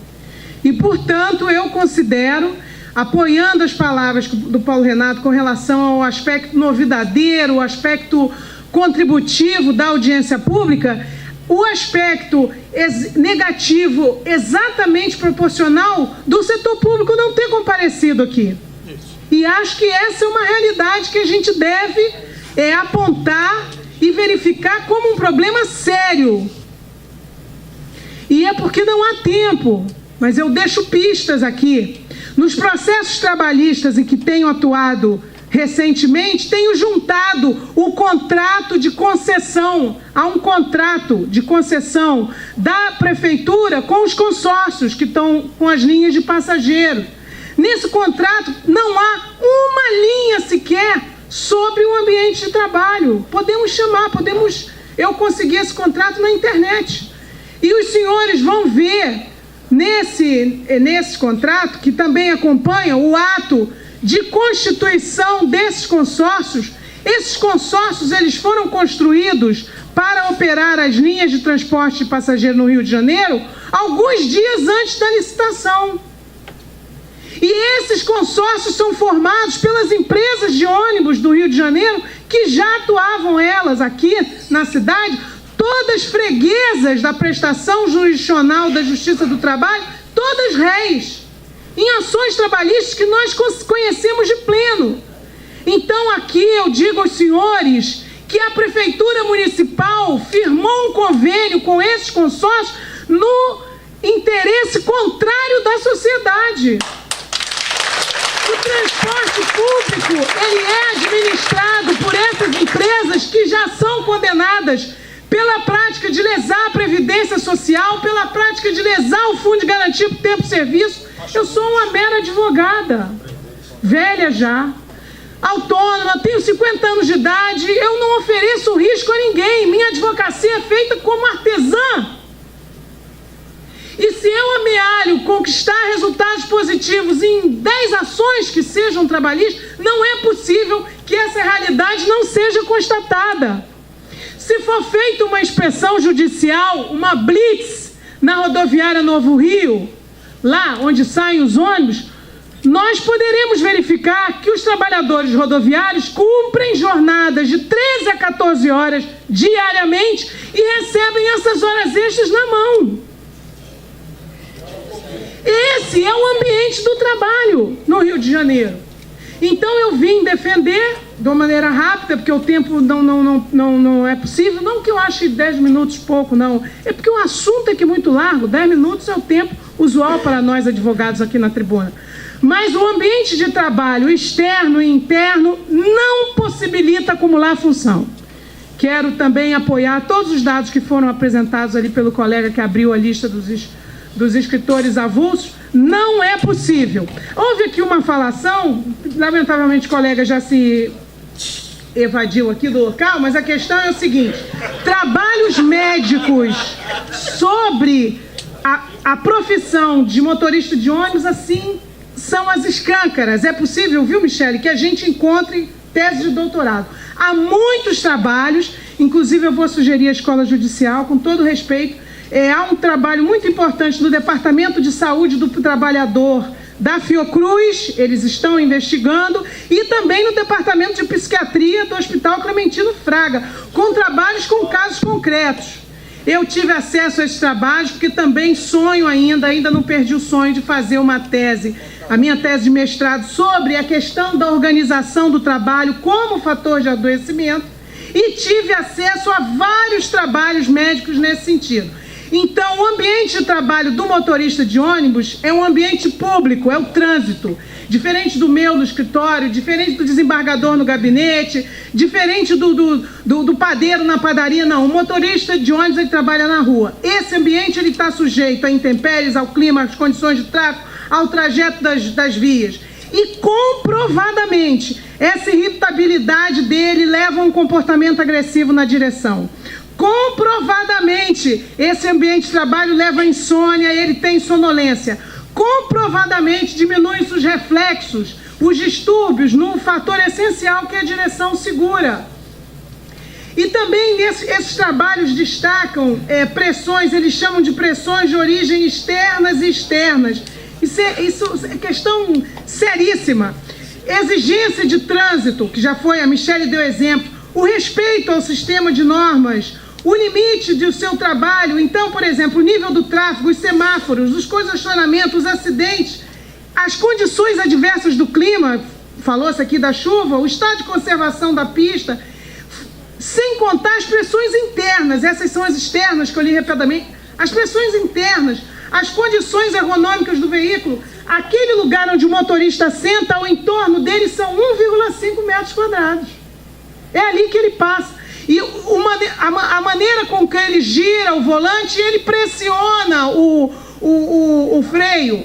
E, portanto, eu considero, apoiando as palavras do Paulo Renato com relação ao aspecto novidadeiro, o aspecto contributivo da audiência pública, o aspecto negativo exatamente proporcional do setor público não ter comparecido aqui. E acho que essa é uma realidade que a gente deve apontar e verificar como um problema sério. E é porque não há tempo, mas eu deixo pistas aqui. Nos processos trabalhistas em que tenho atuado recentemente, tenho juntado o contrato de concessão a um contrato de concessão da prefeitura com os consórcios que estão com as linhas de passageiros. Nesse contrato não há uma linha sequer sobre o ambiente de trabalho. Eu consegui esse contrato na internet. E os senhores vão ver nesse contrato, que também acompanha o ato de constituição desses consórcios. Esses consórcios eles foram construídos para operar as linhas de transporte de passageiro no Rio de Janeiro alguns dias antes da licitação. E esses consórcios são formados pelas empresas de ônibus do Rio de Janeiro, que já atuavam elas aqui na cidade, todas freguesas da prestação jurisdicional da Justiça do Trabalho, todas réis, em ações trabalhistas que nós conhecemos de pleno. Então aqui eu digo aos senhores que a Prefeitura Municipal firmou um convênio com esses consórcios no interesse contrário da sociedade. O transporte público, ele é administrado por essas empresas que já são condenadas pela prática de lesar a Previdência Social, pela prática de lesar o Fundo de Garantia por Tempo de Serviço. Eu sou uma mera advogada, velha já, autônoma, tenho 50 anos de idade, eu não ofereço risco a ninguém, minha advocacia é feita como artesã. E se eu amealho conquistar resultados positivos em 10 ações que sejam trabalhistas, não é possível que essa realidade não seja constatada. Se for feita uma inspeção judicial, uma blitz na rodoviária Novo Rio, lá onde saem os ônibus, nós poderemos verificar que os trabalhadores rodoviários cumprem jornadas de 13 a 14 horas diariamente e recebem essas horas extras na mão. Esse é o ambiente do trabalho no Rio de Janeiro. Então eu vim defender de uma maneira rápida, porque o tempo não é possível. Não que eu ache 10 minutos pouco, não. É porque o assunto é que é muito largo. 10 minutos é o tempo usual para nós advogados aqui na tribuna. Mas o ambiente de trabalho externo e interno não possibilita acumular função. Quero também apoiar todos os dados que foram apresentados ali pelo colega que abriu a lista dos escritores avulsos. Não é possível. Houve aqui uma falação, lamentavelmente o colega já se evadiu aqui do local, mas a questão é o seguinte: trabalhos médicos sobre a profissão de motorista de ônibus, assim, são as escâncaras. É possível, viu, Michele, que a gente encontre tese de doutorado. Há muitos trabalhos, inclusive eu vou sugerir a Escola Judicial, com todo respeito, há um trabalho muito importante no Departamento de Saúde do Trabalhador da Fiocruz, eles estão investigando, e também no Departamento de Psiquiatria do Hospital Clementino Fraga, com trabalhos com casos concretos. Eu tive acesso a esses trabalhos porque também sonho ainda não perdi o sonho de fazer uma tese, a minha tese de mestrado, sobre a questão da organização do trabalho como fator de adoecimento, e tive acesso a vários trabalhos médicos nesse sentido. Então, o ambiente de trabalho do motorista de ônibus é um ambiente público, é o trânsito. Diferente do meu no escritório, diferente do desembargador no gabinete, diferente do padeiro na padaria, não. O motorista de ônibus, ele trabalha na rua. Esse ambiente ele está sujeito a intempéries, ao clima, às condições de tráfego, ao trajeto das vias. E comprovadamente, essa irritabilidade dele leva a um comportamento agressivo na direção. Comprovadamente, esse ambiente de trabalho leva a insônia, ele tem sonolência. Comprovadamente, diminui os reflexos, os distúrbios, num fator essencial que é a direção segura. E também esses trabalhos destacam pressões, eles chamam de pressões de origem externas e externas. Isso é questão seríssima. Exigência de trânsito, que já foi, a Michele deu exemplo, o respeito ao sistema de normas, o limite do seu trabalho. Então, por exemplo, o nível do tráfego, os semáforos, os congestionamentos, os acidentes, as condições adversas do clima, falou-se aqui da chuva, o estado de conservação da pista, sem contar as pressões internas, essas são as externas que eu li rapidamente, as pressões internas, as condições ergonômicas do veículo, aquele lugar onde o motorista senta, ao entorno dele são 1,5 metros quadrados. É ali que ele passa. E a maneira com que ele gira o volante, ele pressiona o freio.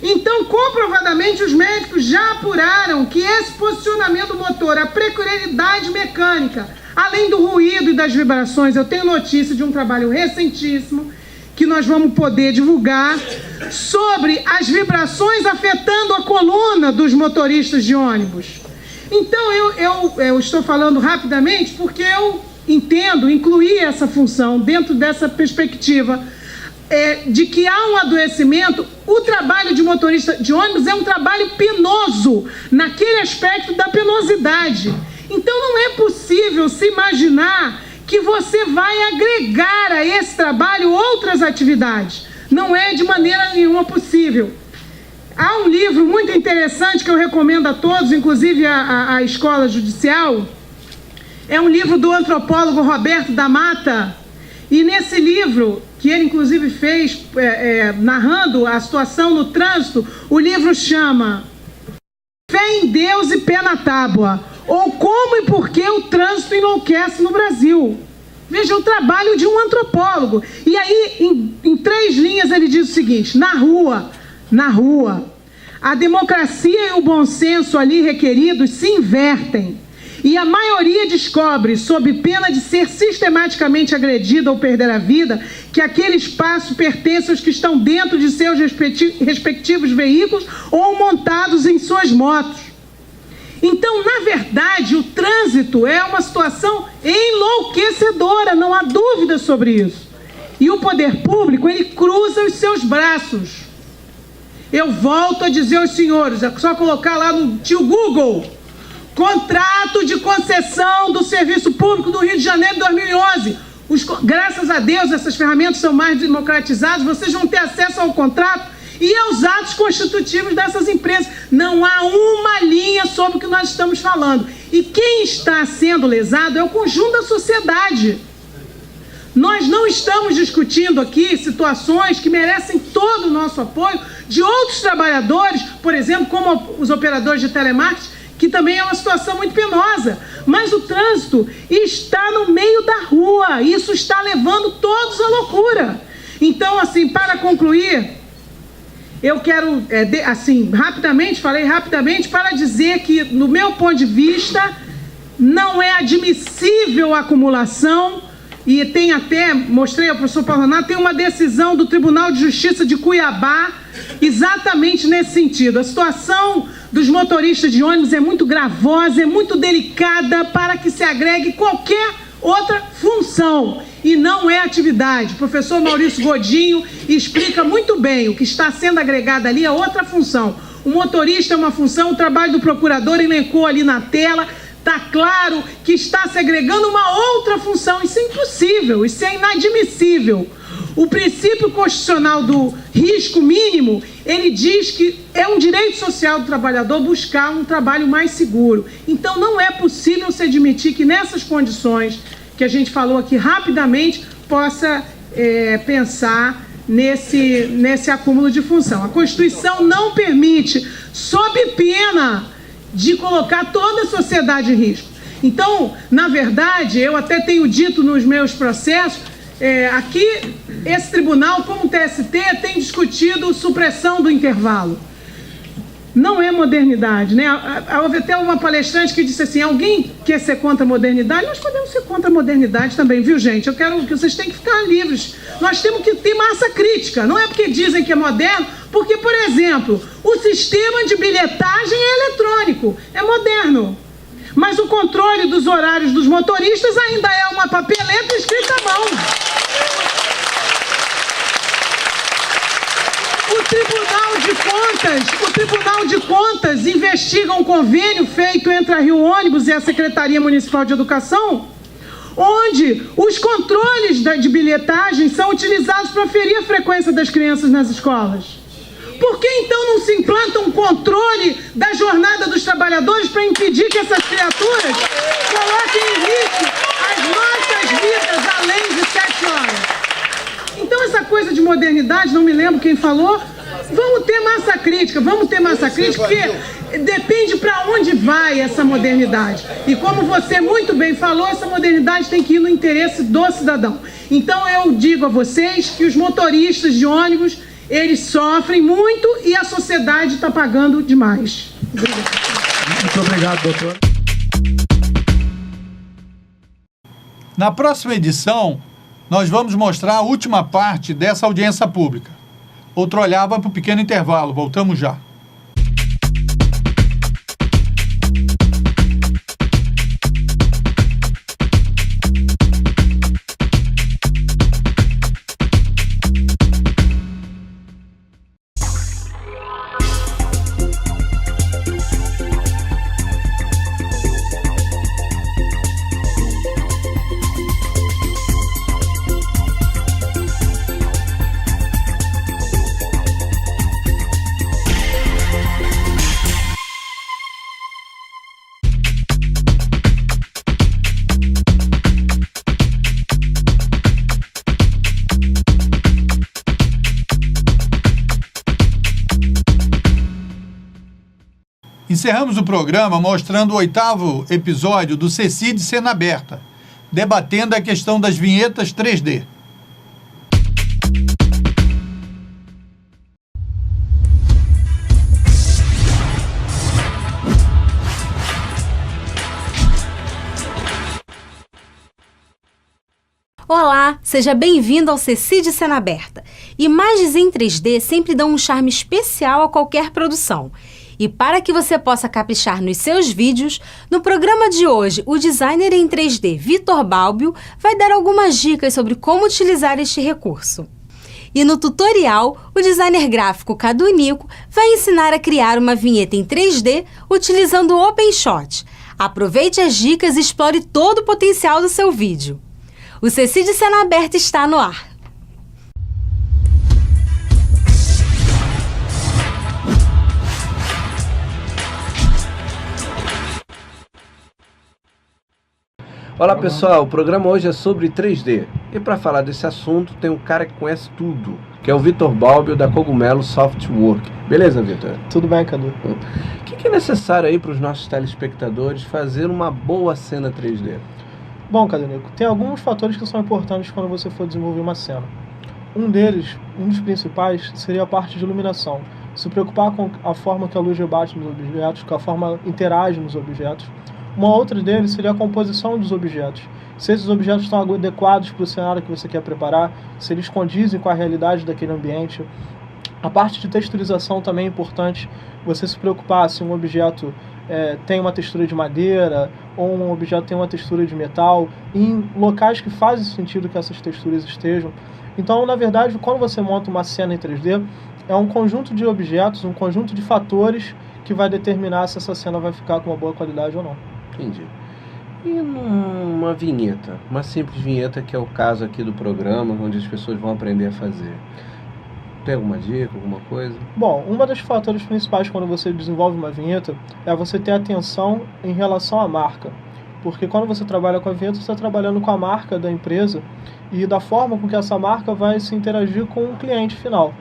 Então, comprovadamente, os médicos já apuraram que esse posicionamento do motor, a peculiaridade mecânica, além do ruído e das vibrações, eu tenho notícia de um trabalho recentíssimo, que nós vamos poder divulgar, sobre as vibrações afetando a coluna dos motoristas de ônibus. Então, eu estou falando rapidamente porque eu entendo incluir essa função dentro dessa perspectiva de que há um adoecimento. O trabalho de motorista de ônibus é um trabalho penoso, naquele aspecto da penosidade. Então, não é possível se imaginar que você vai agregar a esse trabalho outras atividades. Não é de maneira nenhuma possível. Há um livro muito interessante que eu recomendo a todos, inclusive a Escola Judicial. É um livro do antropólogo Roberto da Mata. E nesse livro, que ele inclusive fez narrando a situação no trânsito, o livro chama Fé em Deus e Pé na Tábua, ou Como e Por que o Trânsito Enlouquece no Brasil. Veja, o trabalho de um antropólogo. E aí, em 3 linhas, ele diz o seguinte: na rua, a democracia e o bom senso ali requeridos se invertem. E a maioria descobre, sob pena de ser sistematicamente agredida ou perder a vida, que aquele espaço pertence aos que estão dentro de seus respectivos veículos ou montados em suas motos. Então, na verdade, o trânsito é uma situação enlouquecedora, não há dúvida sobre isso. E o poder público, ele cruza os seus braços. Eu volto a dizer aos senhores, é só colocar lá no tio Google, contrato de concessão do Serviço Público do Rio de Janeiro de 2011. Graças a Deus, essas ferramentas são mais democratizadas, vocês vão ter acesso ao contrato e aos atos constitutivos dessas empresas. Não há uma linha sobre o que nós estamos falando. E quem está sendo lesado é o conjunto da sociedade. Nós não estamos discutindo aqui situações que merecem todo o nosso apoio de outros trabalhadores, por exemplo, como os operadores de telemarketing, que também é uma situação muito penosa. Mas o trânsito está no meio da rua, isso está levando todos à loucura. Então, assim, para concluir, eu quero, falei rapidamente para dizer que, no meu ponto de vista, não é admissível a acumulação. E tem até, mostrei ao professor Paulo Renato, tem uma decisão do Tribunal de Justiça de Cuiabá exatamente nesse sentido. A situação dos motoristas de ônibus é muito gravosa, é muito delicada para que se agregue qualquer outra função. E não é atividade. O professor Maurício Godinho explica muito bem o que está sendo agregado ali é outra função. O motorista é uma função, o trabalho do procurador elencou ali na tela. Está claro que está se agregando uma outra função. Isso é impossível, isso é inadmissível. O princípio constitucional do risco mínimo, ele diz que é um direito social do trabalhador buscar um trabalho mais seguro. Então não é possível se admitir que nessas condições que a gente falou aqui rapidamente, possa pensar nesse acúmulo de função. A Constituição não permite, sob pena de colocar toda a sociedade em risco. Então, na verdade, eu até tenho dito nos meus processos, aqui, esse tribunal, como o TST, tem discutido supressão do intervalo. Não é modernidade, né? Houve até uma palestrante que disse assim, alguém quer ser contra a modernidade? Nós podemos ser contra a modernidade também, viu, gente? Eu quero que vocês tenham que ficar livres. Nós temos que ter massa crítica. Não é porque dizem que é moderno, porque, por exemplo, o sistema de bilhetagem é eletrônico, é moderno. Mas o controle dos horários dos motoristas ainda é uma papeleta escrita à mão. O Tribunal de Contas investiga um convênio feito entre a Rio Ônibus e a Secretaria Municipal de Educação, onde os controles de bilhetagem são utilizados para aferir a frequência das crianças nas escolas. Por que então não se implanta um controle da jornada dos trabalhadores para impedir que essas criaturas coloquem em risco as nossas vidas além de 7 horas? Então essa coisa de modernidade, não me lembro quem falou, vamos ter massa crítica, porque depende para onde vai essa modernidade. E como você muito bem falou, essa modernidade tem que ir no interesse do cidadão. Então eu digo a vocês que os motoristas de ônibus, eles sofrem muito e a sociedade está pagando demais. Muito obrigado, doutor. Na próxima edição, nós vamos mostrar a última parte dessa audiência pública. Outro olhava para o pequeno intervalo. Voltamos já. Encerramos o programa mostrando o 8º episódio do CECID Cena Aberta, debatendo a questão das vinhetas 3D. Olá, seja bem-vindo ao CECID Cena Aberta. Imagens em 3D sempre dão um charme especial a qualquer produção. E para que você possa caprichar nos seus vídeos, no programa de hoje, o designer em 3D Vitor Balbio vai dar algumas dicas sobre como utilizar este recurso. E no tutorial, o designer gráfico Cadu Nico vai ensinar a criar uma vinheta em 3D utilizando o OpenShot. Aproveite as dicas e explore todo o potencial do seu vídeo. O CECID Cena Aberta está no ar. Olá pessoal, o programa hoje é sobre 3D. E para falar desse assunto tem um cara que conhece tudo, que é o Vitor Balbio da Cogumelo Softwork. Beleza, Vitor? Tudo bem, Cadu. O que é necessário aí para os nossos telespectadores fazer uma boa cena 3D? Bom, Cadunico, tem alguns fatores que são importantes quando você for desenvolver uma cena. Um deles, um dos principais, seria a parte de iluminação. Se preocupar com a forma que a luz rebate nos objetos, com a forma interage nos objetos. Uma outra deles seria a composição dos objetos. Se esses objetos estão adequados para o cenário que você quer preparar, se eles condizem com a realidade daquele ambiente. A parte de texturização também é importante. Você se preocupar se um objeto tem uma textura de madeira ou um objeto tem uma textura de metal, em locais que fazem sentido que essas texturas estejam. Então, na verdade, quando você monta uma cena em 3D, é um conjunto de objetos, um conjunto de fatores que vai determinar se essa cena vai ficar com uma boa qualidade ou não. Entendi. E numa vinheta, uma simples vinheta que é o caso aqui do programa, onde as pessoas vão aprender a fazer. Tem alguma dica, alguma coisa? Bom, um dos fatores principais quando você desenvolve uma vinheta é você ter atenção em relação à marca. Porque quando você trabalha com a vinheta, você está trabalhando com a marca da empresa e da forma com que essa marca vai se interagir com o cliente final.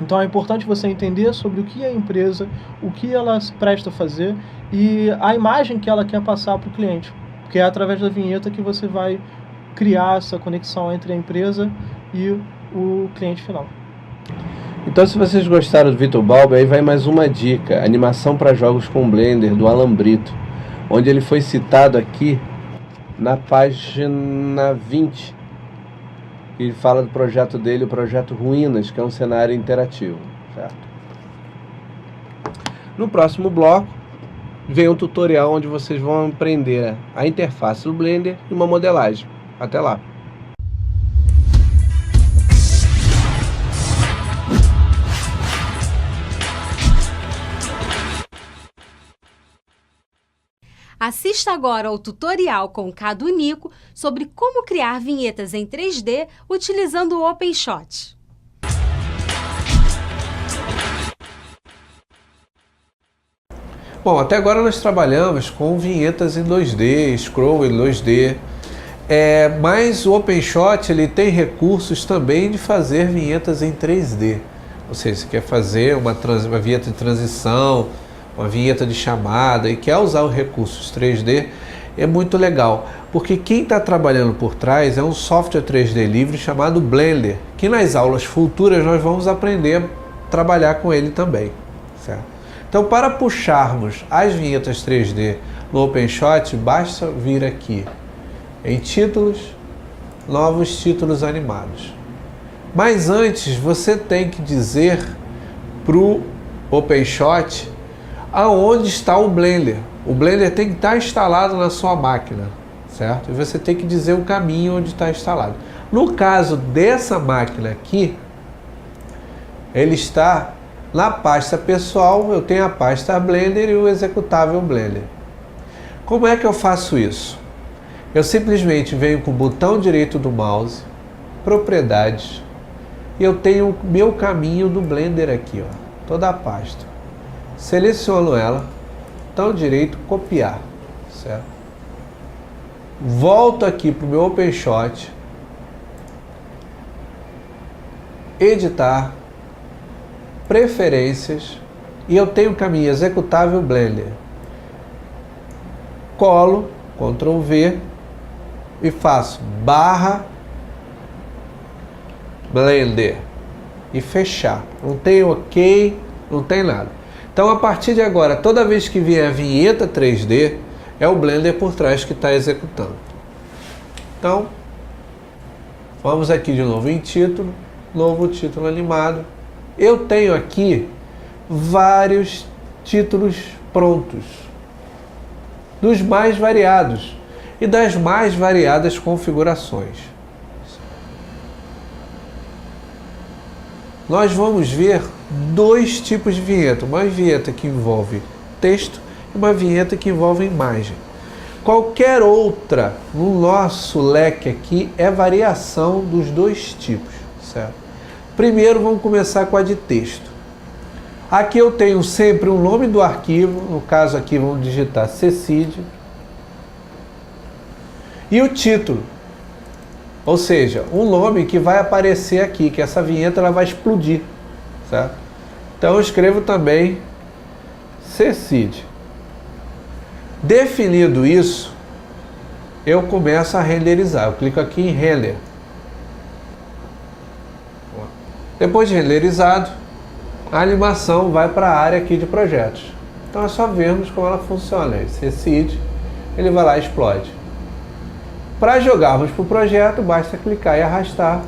Então é importante você entender sobre o que é a empresa, o que ela se presta a fazer e a imagem que ela quer passar para o cliente. Porque é através da vinheta que você vai criar essa conexão entre a empresa e o cliente final. Então, se vocês gostaram do Vitor Balbio, aí vai mais uma dica: animação para jogos com Blender, do Alan Brito, onde ele foi citado aqui na página 20. Ele fala do projeto dele, o projeto Ruínas, que é um cenário interativo, certo? No próximo bloco, vem um tutorial onde vocês vão aprender a interface do Blender e uma modelagem. Até lá! Assista agora ao tutorial com Cadunico sobre como criar vinhetas em 3D utilizando o OpenShot. Bom, até agora nós trabalhamos com vinhetas em 2D, scroll em 2D, mas o OpenShot ele tem recursos também de fazer vinhetas em 3D. Ou seja, você quer fazer uma vinheta de transição, uma vinheta de chamada e quer usar os recursos 3D, é muito legal, porque quem está trabalhando por trás é um software 3D livre chamado Blender, que nas aulas futuras nós vamos aprender a trabalhar com ele também, certo? Então, para puxarmos as vinhetas 3D no OpenShot, basta vir aqui em títulos, novos títulos animados. Mas antes, você tem que dizer para o OpenShot aonde está o Blender. O Blender tem que estar instalado na sua máquina, certo? E você tem que dizer o caminho onde está instalado. No caso dessa máquina aqui, ele está na pasta pessoal, eu tenho a pasta Blender e o executável Blender. Como é que eu faço isso? Eu simplesmente venho com o botão direito do mouse, propriedades, e eu tenho o meu caminho do Blender aqui, ó, toda a pasta. Seleciono ela, botão direito, copiar, certo? Volto aqui para o meu OpenShot, editar, preferências, e eu tenho o caminho executável Blender. Colo, Ctrl V, e faço barra Blender e fechar. Não tem OK, não tem nada. Então, a partir de agora, toda vez que vier a vinheta 3D, é o Blender por trás que está executando. Então, vamos aqui de novo em título, novo título animado. Eu tenho aqui vários títulos prontos, dos mais variados e das mais variadas configurações. Nós vamos ver dois tipos de vinheta, uma vinheta que envolve texto e uma vinheta que envolve imagem. Qualquer outra no nosso leque aqui é variação dos dois tipos, certo? Primeiro vamos começar com a de texto. Aqui eu tenho sempre o nome do arquivo, no caso aqui vamos digitar CCID. E o título, ou seja, um nome que vai aparecer aqui, que essa vinheta ela vai explodir, certo? Então eu escrevo também CCID. Definido isso, eu começo a renderizar. Eu clico aqui em render. Depois de renderizado, a animação vai para a área aqui de projetos. Então é só vermos como ela funciona. Esse CCID, ele vai lá e explode. Para jogarmos para o projeto, basta clicar e arrastar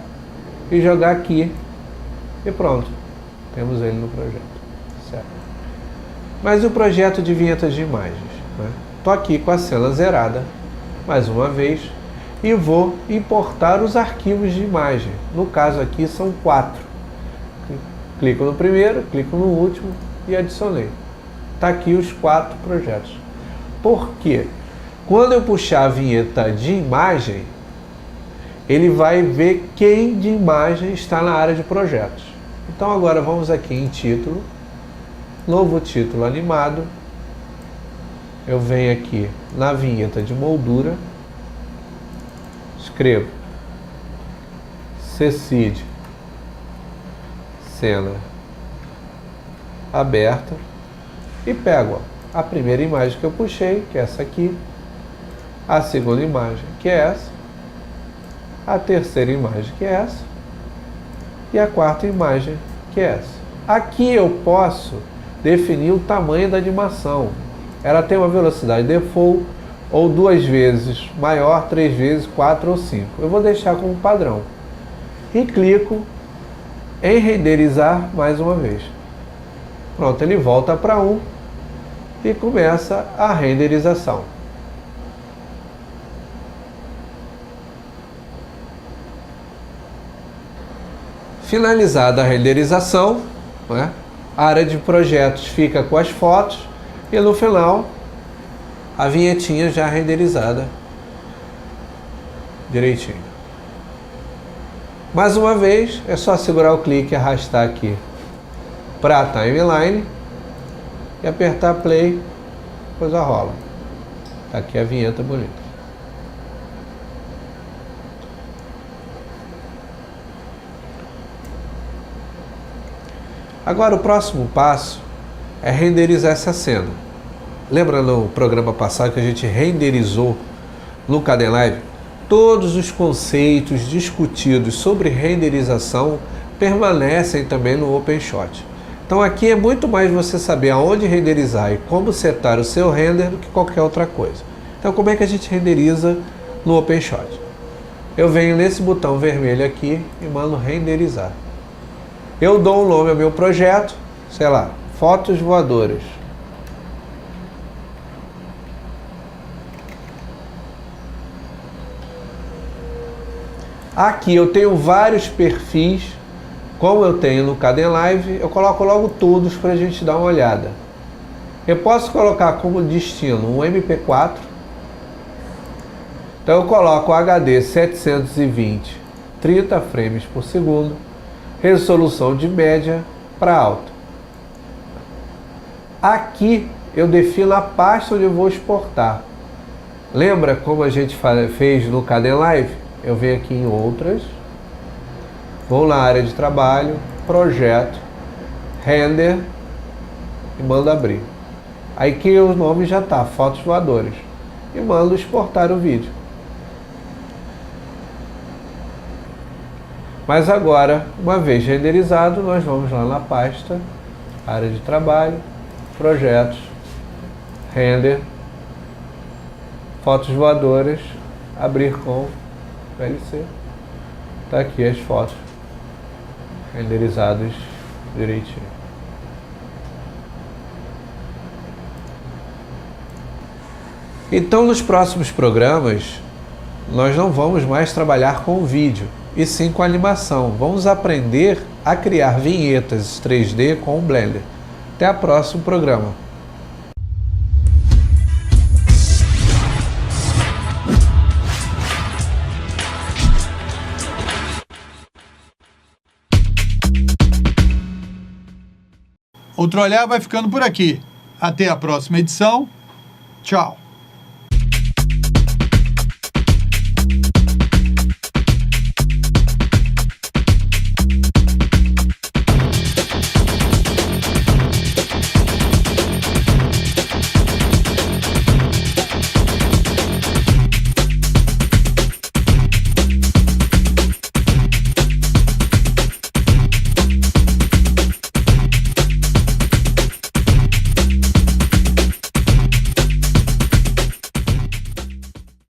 e jogar aqui e pronto. Temos ele no projeto. Certo? Mas e o projeto de vinhetas de imagens? Estou aqui com a cena zerada, mais uma vez, e vou importar os arquivos de imagem. No caso aqui são 4. Clico no primeiro, clico no último e adicionei. Está aqui os 4 projetos. Por quê? Quando eu puxar a vinheta de imagem, ele vai ver quem de imagem está na área de projetos. Então agora vamos aqui em título, novo título animado. Eu venho aqui na vinheta de moldura, escrevo CCID, cena aberta, e pego a primeira imagem que eu puxei, que é essa aqui, a segunda imagem, que é essa, a terceira imagem, que é essa, e a quarta imagem, que é essa. Aqui eu posso definir o tamanho da animação. Ela tem uma velocidade default, ou 2 vezes maior, 3 vezes, 4 ou 5. Eu vou deixar como padrão. E clico em renderizar mais uma vez. Pronto, ele volta para 1 e começa a renderização. Finalizada a renderização, né, a área de projetos fica com as fotos e no final a vinhetinha já renderizada direitinho. Mais uma vez, é só segurar o clique e arrastar aqui para a timeline e apertar play, coisa rola. Tá aqui a vinheta bonita. Agora o próximo passo é renderizar essa cena. Lembra no programa passado que a gente renderizou no Kdenlive? Todos os conceitos discutidos sobre renderização permanecem também no OpenShot. Então aqui é muito mais você saber aonde renderizar e como setar o seu render do que qualquer outra coisa. Então como é que a gente renderiza no OpenShot? Eu venho nesse botão vermelho aqui e mando renderizar. Eu dou um nome ao meu projeto, sei lá, fotos voadoras. Aqui eu tenho vários perfis, como eu tenho no Kdenlive, eu coloco logo todos para a gente dar uma olhada. Eu posso colocar como destino um MP4, então eu coloco HD 720, 30 frames por segundo, resolução de média para alta. Aqui eu defino a pasta onde eu vou exportar. Lembra como a gente fez no Kdenlive? Eu venho aqui em outras, vou na área de trabalho, projeto, render e mando abrir. Aí que o nome já está, fotos voadoras, e mando exportar o vídeo. Mas agora, uma vez renderizado, nós vamos lá na pasta, área de trabalho, projetos, render, fotos voadoras, abrir com VLC. Está aqui as fotos renderizadas direitinho. Então, nos próximos programas, nós não vamos mais trabalhar com vídeo, e sim com animação. Vamos aprender a criar vinhetas 3D com o Blender. Até o próximo programa. Outro Olhar vai ficando por aqui. Até a próxima edição. Tchau.